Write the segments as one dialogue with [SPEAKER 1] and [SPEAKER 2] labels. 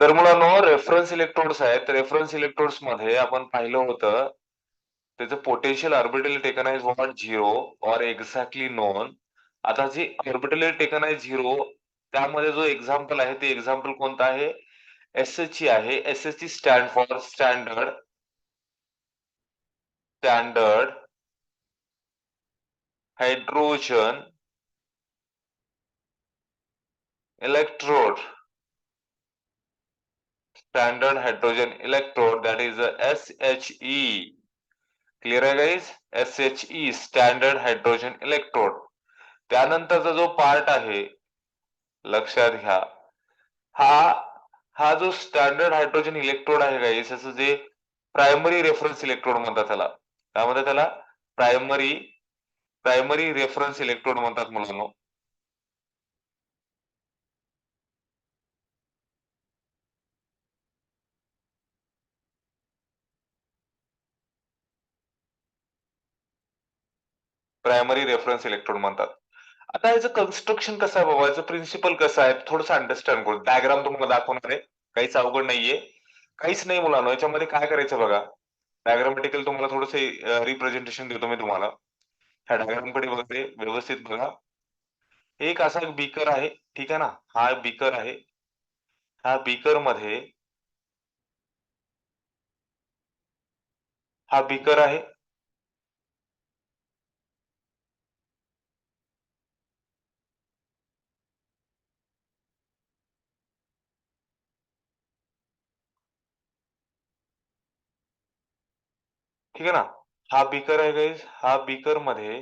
[SPEAKER 1] तर मुलांनो, reference electrodes आहेत. रेफरन्स इलेक्ट्रोड्स मध्ये आपण पाहिलं होतं त्याचं पोटेन्शियल ऑर्बिटली टेकन आहे व्हॉट झिरो और एक्झॅक्टली नोन. आता जे ऑर्बिटली टेकन आहे झिरो, त्यामध्ये जो एक्झाम्पल आहे ते एक्झाम्पल कोणतं आहे? एस एच आहे. S H stand for standard standard hydrogen electrode. Standard hydrogen electrode, that is S H E. Clear आहे guys? S H E, standard hydrogen electrode. त्यानंतरचा जो पार्ट आहे, लक्षात घ्या, हा हा जो स्टँडर्ड हायड्रोजन इलेक्ट्रोड आहे गाईज, असं जे प्रायमरी रेफरन्स इलेक्ट्रोड म्हणतात त्याला. काय म्हणतात त्याला? प्रायमरी प्रायमरी रेफरन्स इलेक्ट्रोड म्हणतात मुलांनो. प्रायमरी रेफरन्स इलेक्ट्रोड म्हणतात. आता याचं कन्स्ट्रक्शन कसं आहे बाबा, याचं प्रिन्सिपल कसं आहे थोडंसं अंडरस्टँड करू. डायग्राम तुम्हाला दाखवणार आहे, काहीच अवघड नाहीये, काहीच नाही मुलांनो. याच्यामध्ये काय करायचं बघा, डायग्रामॅटिकल तुम्हाला थोडंसं रिप्रेझेंटेशन देतो मी तुम्हाला. ह्या डायग्राम कडे बघते व्यवस्थित बघा. एक असा एक बीकर आहे, ठीक आहे ना. हा बीकर आहे. ह्या बीकर मध्ये हा बीकर आहे. ठीक आहे ना. हा बीकर आहे गाईज. हा बीकर मध्ये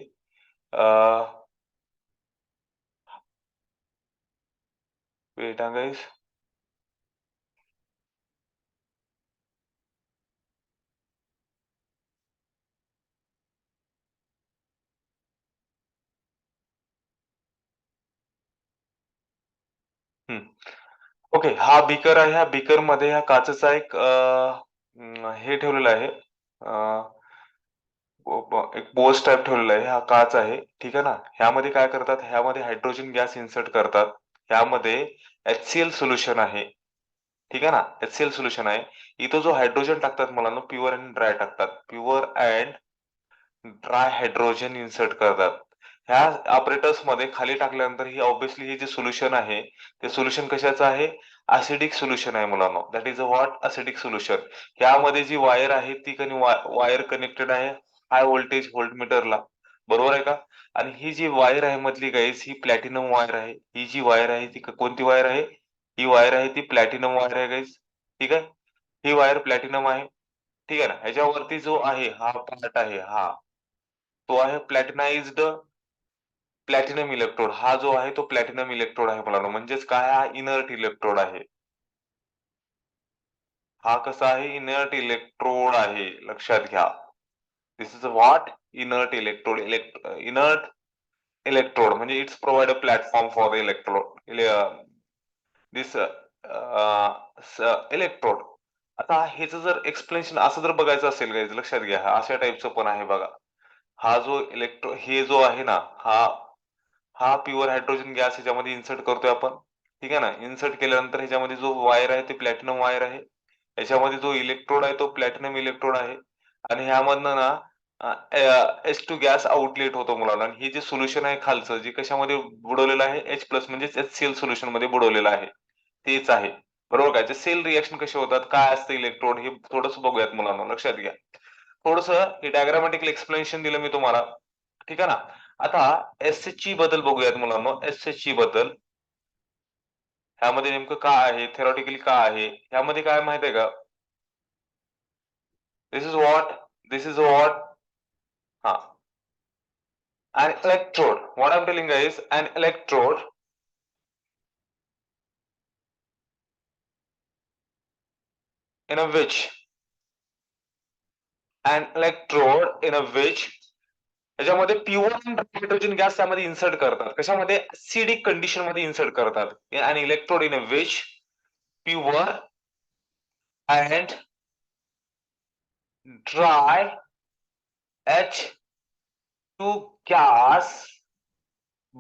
[SPEAKER 1] वेट गाईज. ओके, हा बीकर आहे. ह्या बीकर मध्ये ह्या काचेचा एक हे ठेवलेलं आहे. एक पोस्ट टाइप ठेवलेला आहे. हा काच आहे, ठीक आहे ना. ह्यामध्ये काय करतात, ह्यामध्ये हायड्रोजन गॅस इन्सर्ट करतात. ह्यामध्ये HCl सोल्युशन आहे, ठीक आहे ना. HCl सोल्युशन आहे. इथं जो हायड्रोजन टाकतात मुलांना, प्युअर आणि ड्राय टाकतात. Pure and dry hydrogen insert करतात. ह्या ऑपरेटर्स मध्ये खाली टाकल्यानंतर ही ऑब्विसली हे जे सोल्युशन आहे ते सोल्युशन कशाचं आहे? ऍसिडिक सोल्युशन आहे मुलांनो. That is a what? Acidic solution. ह्यामध्ये जी वायर आहे ती वायर कनेक्टेड आहे हाय व्होल्टेज व्होल्टमीटरला, बरोबर आहे का? आणि ही जी वायर आहे मधली गाईस, ही प्लॅटिनम वायर आहे. ही जी वायर आहे ती कोणती वायर आहे? ही वायर आहे ती प्लॅटिनम वायर आहे गाईस, ठीक आहे. ही वायर प्लॅटिनम आहे, ठीक आहे ना. ह्याच्यावरती जो आहे हा पार्ट आहे, हा तो आहे प्लॅटिनाइज्ड प्लॅटिनम इलेक्ट्रोड. हा जो आहे तो प्लॅटिनम इलेक्ट्रोड आहे मुलांनो. म्हणजेच काय? हा इनर्ट इलेक्ट्रोड आहे. हा कसा आहे? इनर्ट इलेक्ट्रोड आहे, लक्षात घ्या. This is a what? Inert electrode. Inert electrode म्हणजे it's provide a platform for the electrode, this electrode. आता ह्याचं जर एक्सप्लेनेशन असं जर बघायचं असेल गाइस, लक्षात घ्या, अशा टाईपचं पण आहे बघा. हा जो हे जो आहे ना, हा हा प्युअर हायड्रोजन गॅस ह्याच्यामध्ये इन्सर्ट करतोय आपण, ठीक आहे ना. इन्सर्ट केल्यानंतर ह्याच्यामध्ये जो वायर आहे ते प्लॅटिनम वायर आहे. याच्यामध्ये जो इलेक्ट्रोड आहे तो प्लॅटिनम इलेक्ट्रोड आहे. आणि ह्यामधनं ना H2 गॅस आउटलेट होतो मुलांना. आणि हे जे सोल्युशन आहे खालचं, जे कशामध्ये बुडवलेलं आहे? H प्लस म्हणजे HCl सोल्युशन मध्ये बुडवलेलं आहे, तेच आहे, बरोबर का? जे सेल रिएक्शन कसे होतात, काय असतं इलेक्ट्रोड, हे थोडंसं बघूयात मुलांना, लक्षात घ्या. थोडंसं हे डायग्रामॅटिकल एक्सप्लेनेशन दिलं मी तुम्हाला, ठीक आहे ना. आता एसएचई बद्दल बघूयात मुलांना. एसएचई बद्दल ह्यामध्ये नेमकं काय आहे, थेरॉटिकली काय आहे, ह्यामध्ये काय माहित आहे का? This is what? This is what? हा, an electrode. What I'm telling you is an electrode in a which an electrode in a which याच्यामध्ये प्युअर हायड्रोजन गॅस त्यामध्ये इन्सर्ट करतात. कशामध्ये? ऍसिडिक कंडिशन मध्ये इन्सर्ट करतात. आणि electrode in a which pure and dry H2 gas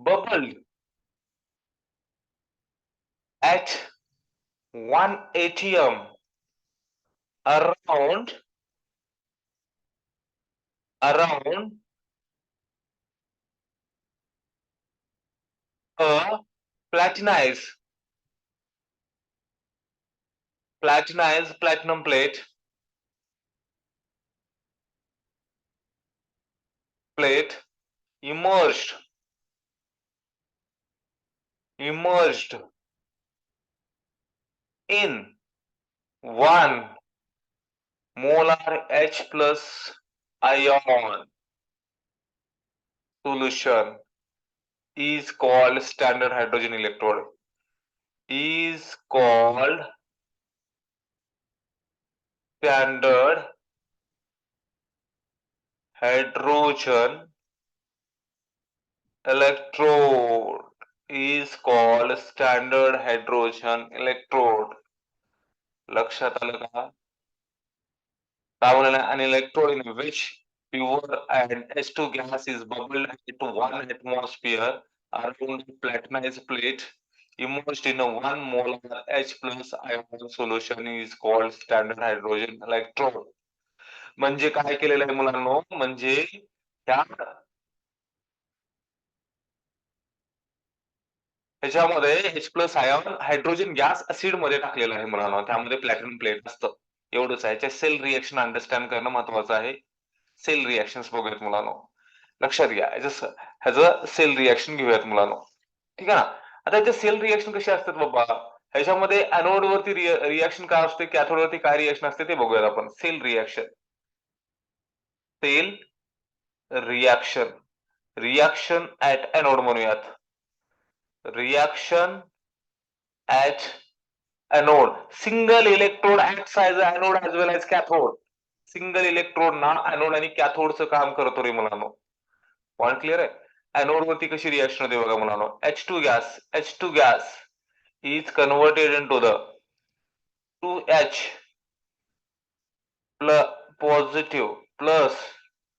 [SPEAKER 1] bubbled one ATM around around a platinized platinum plate emerged emerged in one molar H plus ion solution is called standard hydrogen electrode is called standard hydrogen electrode is called standard hydrogen electrode. लक्षात आलं का? काय म्हणाले? An electrode in which pure and H2 gas is bubbled at 1 atmosphere around a platinized plate immersed in a 1 molar H plus ion solution is called standard hydrogen electrode. म्हणजे काय केलेलं आहे मुलांनो? म्हणजे त्या ह्याच्यामध्ये H plus ion hydrogen gas acid मध्ये टाकलेला आहे मुलांनो. त्यामध्ये प्लॅटिनम प्लेट असतं. एवढंच आहे. सेल रिएक्शन अंडरस्टँड करणं महत्वाचं आहे. सेल रिएक्शन्स बघूयात मुलांनो. लक्षात घ्या. ह्याचं सेल रिएक्शन घेऊयात मुलांनो. ठीक आहे ना? आता ह्याच्या सेल रिएक्शन कशी असतात बाबा? ह्याच्यामध्ये एनोड वरती रिएक्शन काय असते, कॅथोड वरती काय रिएक्शन असते ते बघूयात आपण. Cell reaction reaction reaction at anode म्हणूयात. Reaction at anode. Single electrode acts as anode as well as cathode. Single electrode ना एनोड आणि कॅथोडचं काम करतो रे मुलांनो. पॉइंट क्लिअर आहे? एनोड वरती कशी रिएक्शन होते बघा मुलांनो. H2 gas is converted into the 2H plus positive plus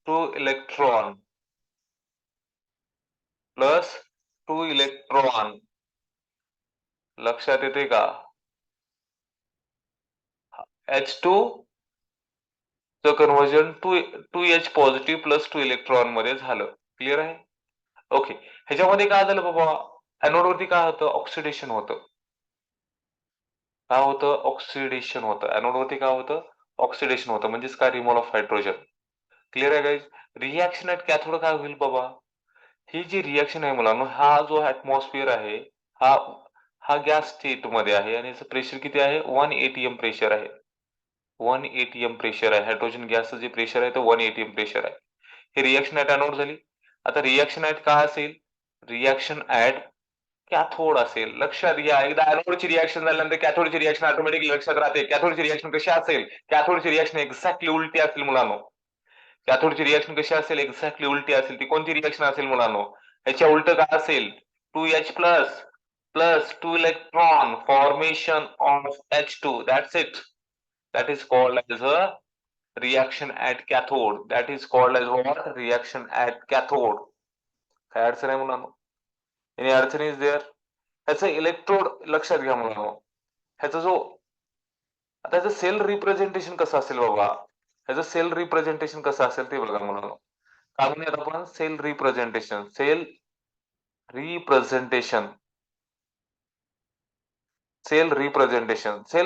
[SPEAKER 1] 2 electron plus 2 electron. लक्षात येते का? H2 च conversion 2H positive plus 2 electron मध्ये झालं. क्लिअर आहे? ओके. ह्याच्यामध्ये काय झालं बाबा? एनोड वरती काय होतं? ऑक्सिडेशन होतं. काय होतं? ऑक्सिडेशन होतं. एनोड वरती काय होतं? ऑक्सिडेशन होतं. म्हणजेच काय? Removal of hydrogen. क्लिअर आहे गाईज? रिएक्शन ऍट कॅथोड काय होईल बाबा? ही जी रिएक्शन आहे मुलांनो, हा जो ऍटमॉस्फिअर आहे, हा हा गॅस स्टेट मध्ये आहे आणि याचं प्रेशर किती आहे? 1 atm प्रेशर आहे. 1 atm प्रेशर आहे. हायड्रोजन गॅसचं जे प्रेशर आहे ते 1 atm प्रेशर आहे. हे रिएक्शन ऍट एनोड झाली. आता रिएक्शन ऍट काय असेल? रिएक्शन ऍट कॅथोड असेल. लक्षात घ्या, एकदा एनोडची रिएक्शन झाल्यानंतर कॅथोडची रिएक्शन ऑटोमॅटिकली लक्षात राहते. कॅथोडची रिएक्शन कशी असेल? कॅथोडची रिएक्शन एक्झॅक्टली उलटी असेल मुलांनो. कॅथोडची रिएक्शन कशी असेल? एक्झॅक्टली उलटी असेल. ती कोणती रिएक्शन असेल मुलांनो? ह्याच्या उलट काय असेल? 2H plus plus 2 electron formation of H2. That's it. That is called as a reaction at cathode. That is called as what? Reaction at cathode. काय अडचण आहे मुलांनो? एनी अडचण इज देअर? ह्याचं इलेक्ट्रोड लक्षात घ्या मुलांनो. ह्याचा जो आता ह्याचं सेल रिप्रेझेंटेशन कसं असेल बाबा? ह्याचं सेल रिप्रेझेंटेशन कसं असेल ते बघा मुलांनो. काय म्हणूयात आपण? Cell representation. Representation cell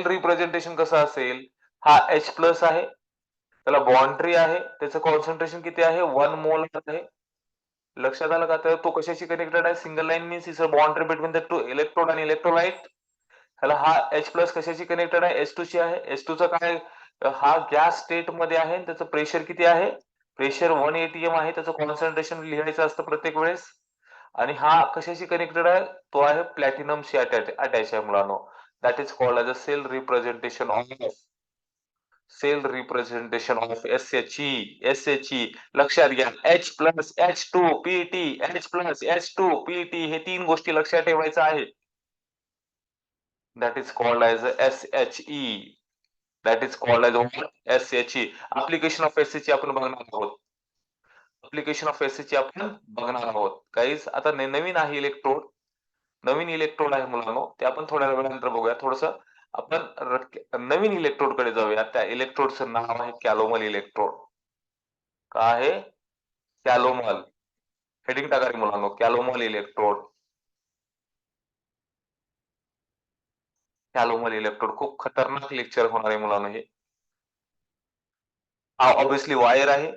[SPEAKER 1] representation कसं असेल? हा H प्लस आहे, त्याला बॉन्ड्री आहे, त्याचं कॉन्सन्ट्रेशन किती आहे? 1 मोल आहे. लक्षात आलं का? तर तो कशाशी कनेक्टेड आहे? Single line means is a boundary between the two electrode आणि इलेक्ट्रोलाइट. ह्याला हा H प्लस कशाशी कनेक्टेड आहे? H2 शी आहे. H2 चं काय? हा गॅस स्टेट मध्ये आहे. त्याचं प्रेशर किती आहे? प्रेशर 1 atm आहे. त्याचं कॉन्सन्ट्रेशन लिहायचं असतं प्रत्येक वेळेस. आणि हा कशाशी कनेक्टेड आहे? तो आहे प्लॅटिनमशी अटॅच आहे मुलांनो. That is called as a cell representation of SHE. लक्षात घ्या. H plus H2PT H plus H2PT हे 3 गोष्टी लक्षात ठेवायचं आहे. That is called as SHE. That is called as SHE. Application of SHE आपण बघणार आहोत. गाईज आता नवीन आहे इलेक्ट्रोड. नवीन इलेक्ट्रोड आहे मुलांनो. ते आपण थोड्या वेळानंतर बघूया. थोडंसं आपण नवीन इलेक्ट्रोड कडे जाऊया. त्या इलेक्ट्रोडचं नाव आहे कॅलोमल इलेक्ट्रोड. काय आहे? कॅलोमल. हेडिंग टाका रे मुलांनो, कॅलोमल इलेक्ट्रोड. कॅलोमल इलेक्ट्रोड खूप खतरनाक लेक्चर होणार आहे मुलांनो हे. हा ऑब्विसली वायर आहे.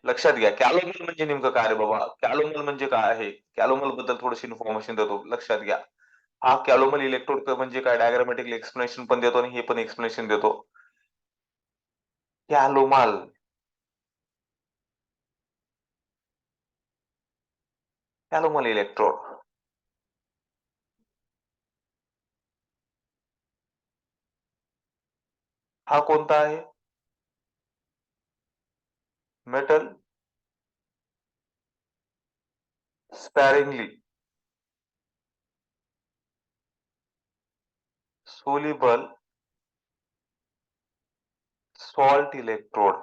[SPEAKER 1] लक्षात घ्या, कॅलोमल म्हणजे नेमकं काय रे बाबा? कॅलोमल म्हणजे काय आहे? कॅलोमल बद्दल थोडीशी इन्फॉर्मेशन देतो, लक्षात घ्या. हा कॅलोमल इलेक्ट्रोड म्हणजे काय, डायग्रामॅटिकली एक्सप्लेनेशन पण देतो आणि हे पण एक्सप्लेनेशन देतो. कॅलोमल. कॅलोमल इलेक्ट्रोड हा कोणता आहे? Metal sparingly soluble salt electrode.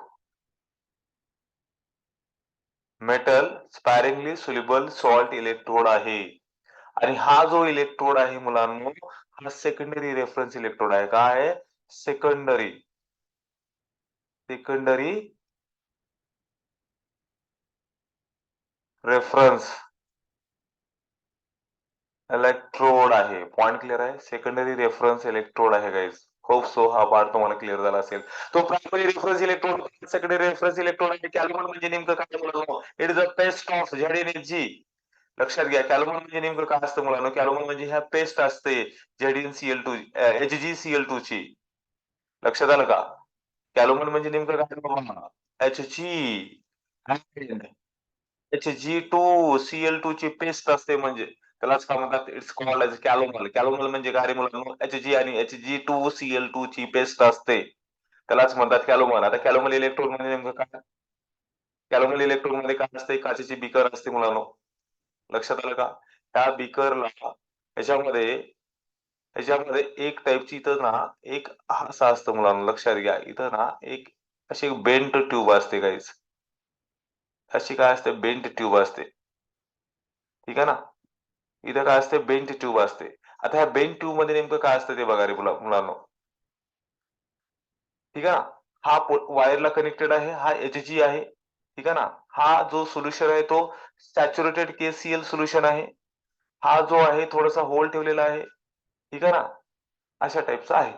[SPEAKER 1] Metal sparingly soluble salt electrode आहे. आणि हा जो इलेक्ट्रोड आहे मुलांनो, हा सेकंडरी रेफरन्स इलेक्ट्रोड आहे. काय आहे? सेकंडरी. सेकंडरी रेफरन्स इलेक्ट्रोड आहे. पॉइंट क्लिअर आहे? सेकंडरी रेफरन्स इलेक्ट्रोड आहे गाईज. होप सो हा पार्ट तुम्हाला क्लिअर झाला असेल. तो primary reference electrode, secondary reference electrode आहे. कॅल्मन म्हणजे नेमकं काय मुलांनो? It is a paste of ZnHg. लक्षात घ्या, कॅल्मन म्हणजे नेमकं काय असतं मुलांनो? कॅल्मन म्हणजे ह्या पेस्ट असते ZnCl2 HgCl2 ची. लक्षात आलं का? कॅल्मन म्हणजे नेमकं काय बाबा? Hg Hg2Cl2 ची पेस्ट असते, म्हणजे त्यालाच काय म्हणतात? It's called as calomel. Calomel म्हणजे काय रे मुलांनो? Hg आणि Hg2Cl2 ची पेस्ट असते, त्यालाच म्हणतात कॅलोमल. आता कॅलोमल इलेक्ट्रोड म्हणजे नेमकं काय? कॅलोमल इलेक्ट्रोड मध्ये काय असते? काचेची बीकर असते मुलांनो. लक्षात आलं का? त्या बीकरला ह्याच्यामध्ये ह्याच्यामध्ये एक टाईपची इथं ना, एक असं असतं मुलांनो, लक्षात घ्या. इथं ना एक अशी बेंट ट्यूब असते गाईज. अशी काय असते? बेंट ट्यूब असते. ठीक आहे ना? इथं काय असते? बेंट ट्यूब असते. आता ह्या बेंट ट्यूब मध्ये नेमकं काय असतं ते बघा रे मुलांनो. ठीक आहे ना? हा वायरला कनेक्टेड आहे, हा Hg आहे. ठीक आहे ना? हा जो सोल्युशन आहे तो सॅच्युरेटेड KCl सोल्युशन आहे. हा जो आहे थोडासा होल ठेवलेला आहे. ठीक आहे ना? अशा टाईपचा आहे.